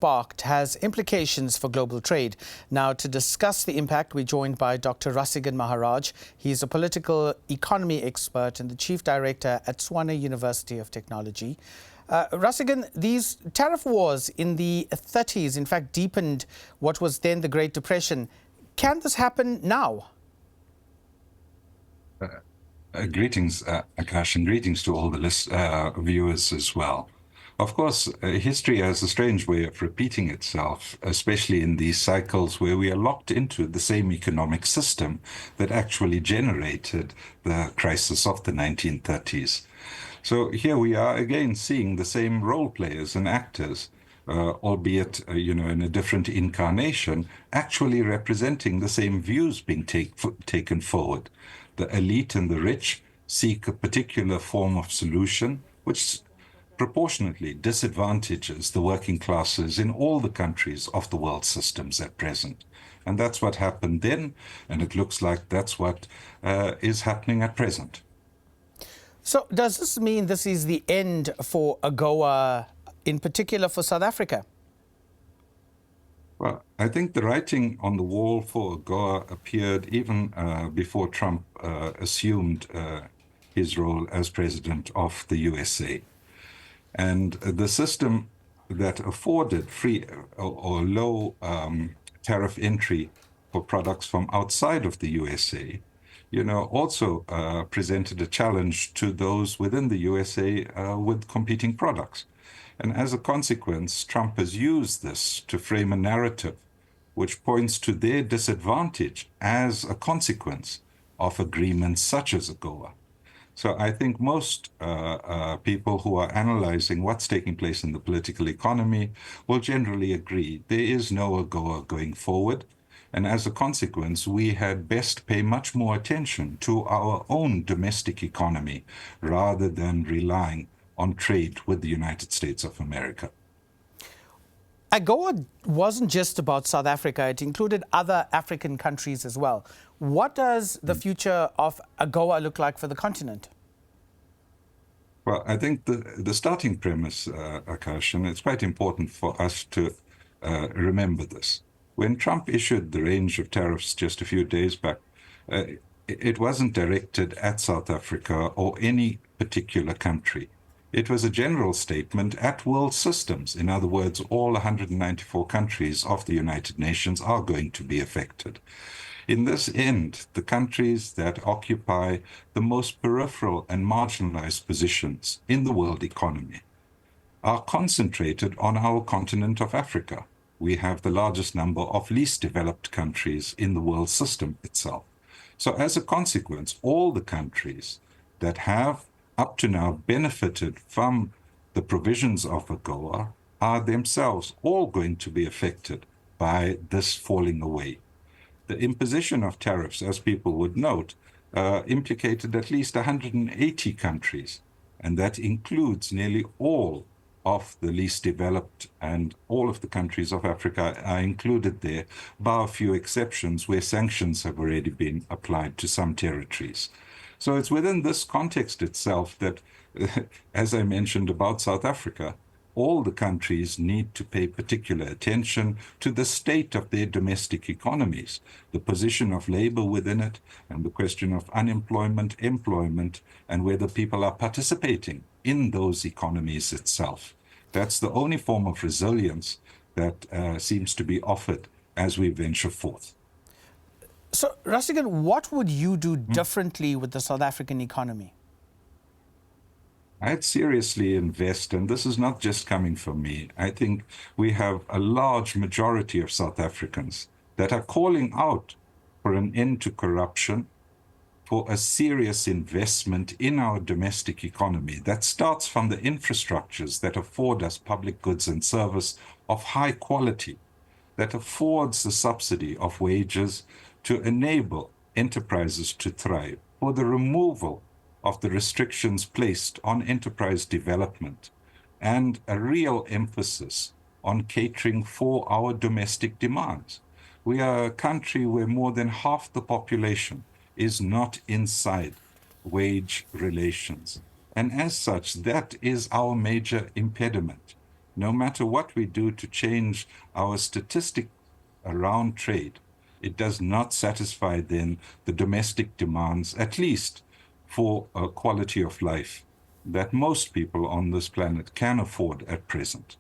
sparked has implications for global trade. Now, to discuss the impact, we're joined by Dr. Rasigan Maharaj. He's a political economy expert and the chief director at Swana University of Technology. Rasigan, these tariff wars in the 30s, in fact, deepened what was then the Great Depression. Can this happen now? Greetings, Akash, and greetings to all the viewers as well. Of course, history has a strange way of repeating itself, especially in these cycles where we are locked into the same economic system that actually generated the crisis of the 1930s. So here we are again seeing the same role players and actors, albeit in a different incarnation, actually representing the same views being taken forward. The elite and the rich seek a particular form of solution which proportionately disadvantages the working classes in all the countries of the world systems at present. And that's what happened then, and it looks like that's what is happening at present. So does this mean this is the end for AGOA, in particular for South Africa? Well, I think the writing on the wall for AGOA appeared even before Trump assumed his role as president of the USA. And the system that afforded free or low tariff entry for products from outside of the USA, also presented a challenge to those within the USA with competing products. And as a consequence, Trump has used this to frame a narrative which points to their disadvantage as a consequence of agreements such as AGOA. So I think most people who are analyzing what's taking place in the political economy will generally agree there is no AGOA going forward. And as a consequence, we had best pay much more attention to our own domestic economy rather than relying on trade with the United States of America. AGOA wasn't just about South Africa, it included other African countries as well. What does the future of AGOA look like for the continent? Well, I think the starting premise, Akash, and it's quite important for us to remember this. When Trump issued the range of tariffs just a few days back, it wasn't directed at South Africa or any particular country. It was a general statement at world systems. In other words, all 194 countries of the United Nations are going to be affected. In this end, the countries that occupy the most peripheral and marginalized positions in the world economy are concentrated on our continent of Africa. We have the largest number of least developed countries in the world system itself. So as a consequence, all the countries that have up to now benefited from the provisions of AGOA are themselves all going to be affected by this falling away. The imposition of tariffs, as people would note, implicated at least 180 countries, and that includes nearly all of the least developed, and all of the countries of Africa are included there, bar a few exceptions where sanctions have already been applied to some territories. So it's within this context itself that, as I mentioned about South Africa, all the countries need to pay particular attention to the state of their domestic economies, the position of labor within it, and the question of unemployment, employment, and whether people are participating in those economies itself. That's the only form of resilience that seems to be offered as we venture forth. So, Rasigan, what would you do differently with the South African economy? I'd seriously invest, and this is not just coming from me. I think we have a large majority of South Africans that are calling out for an end to corruption, for a serious investment in our domestic economy that starts from the infrastructures that afford us public goods and service of high quality, that affords the subsidy of wages to enable enterprises to thrive, for the removal of the restrictions placed on enterprise development, and a real emphasis on catering for our domestic demands. We are a country where more than half the population is not inside wage relations. And as such, that is our major impediment. no matter what we do to change our statistic around trade, it does not satisfy then the domestic demands, at least for a quality of life that most people on this planet can afford at present.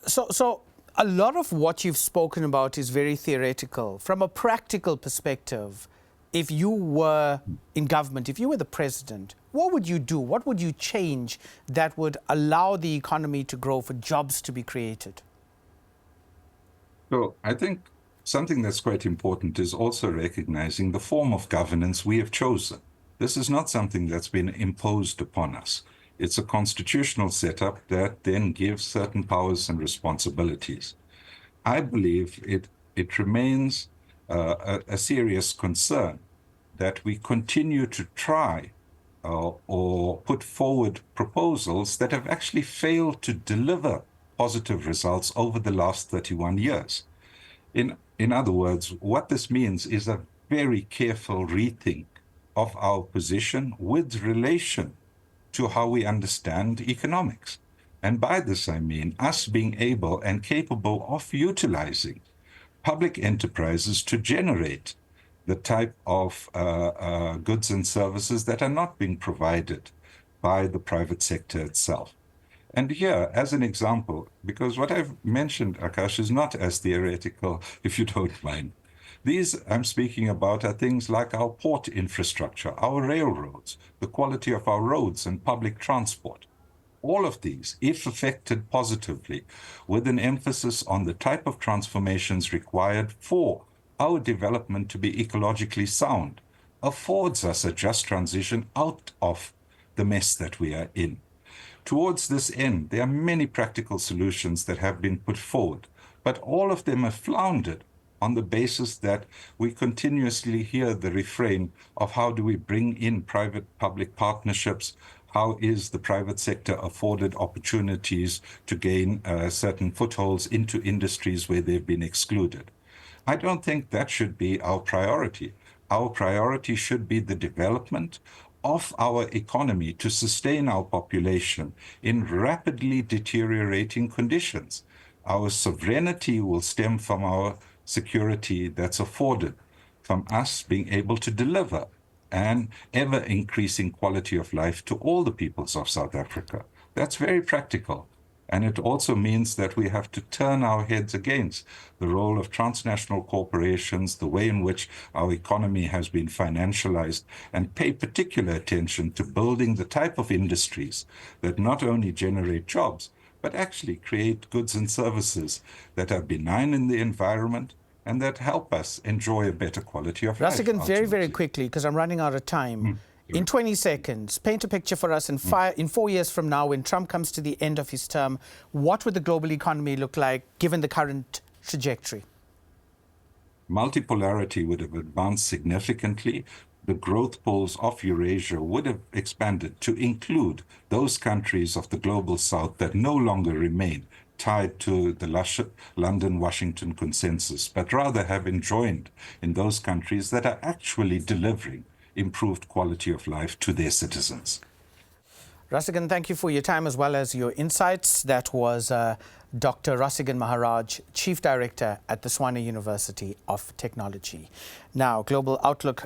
So a lot of what you've spoken about is very theoretical. From a practical perspective, if you were in government, if you were the president, what would you do? What would you change that would allow the economy to grow, for jobs to be created? So I think something that's quite important is also recognizing the form of governance we have chosen. This is not something that's been imposed upon us. It's a constitutional setup that then gives certain powers and responsibilities. I believe it remains a serious concern that we continue to try or put forward proposals that have actually failed to deliver positive results over the last 31 years. In other words, what this means is a very careful rethink of our position with relation to how we understand economics. And by this, I mean us being able and capable of utilizing public enterprises to generate the type of goods and services that are not being provided by the private sector itself. And here, as an example, because what I've mentioned, Akash, is not as theoretical, if you don't mind. These I'm speaking about are things like our port infrastructure, our railroads, the quality of our roads and public transport. All of these, if affected positively, with an emphasis on the type of transformations required for our development to be ecologically sound, affords us a just transition out of the mess that we are in. Towards this end, there are many practical solutions that have been put forward, but all of them have floundered on the basis that we continuously hear the refrain of how do we bring in private-public partnerships, how is the private sector afforded opportunities to gain certain footholds into industries where they've been excluded. I don't think that should be our priority. Our priority should be the development of our economy to sustain our population in rapidly deteriorating conditions. Our sovereignty will stem from our security that's afforded, from us being able to deliver an ever-increasing quality of life to all the peoples of South Africa. That's very practical. And it also means that we have to turn our heads against the role of transnational corporations, the way in which our economy has been financialized, and pay particular attention to building the type of industries that not only generate jobs, but actually create goods and services that are benign in the environment and that help us enjoy a better quality of life. Rasigan, very quickly, because I'm running out of time. In 20 seconds, paint a picture for us in 4 years from now, when Trump comes to the end of his term. What would the global economy look like given the current trajectory? Multipolarity would have advanced significantly. The growth pools of Eurasia would have expanded to include those countries of the global south that no longer remain tied to the London-Washington consensus, but rather have joined in those countries that are actually delivering improved quality of life to their citizens. Rasigan, thank you for your time as well as your insights. That was Dr. Rasigan Maharaj, Chief Director at the Tshwane University of Technology. Now, Global Outlook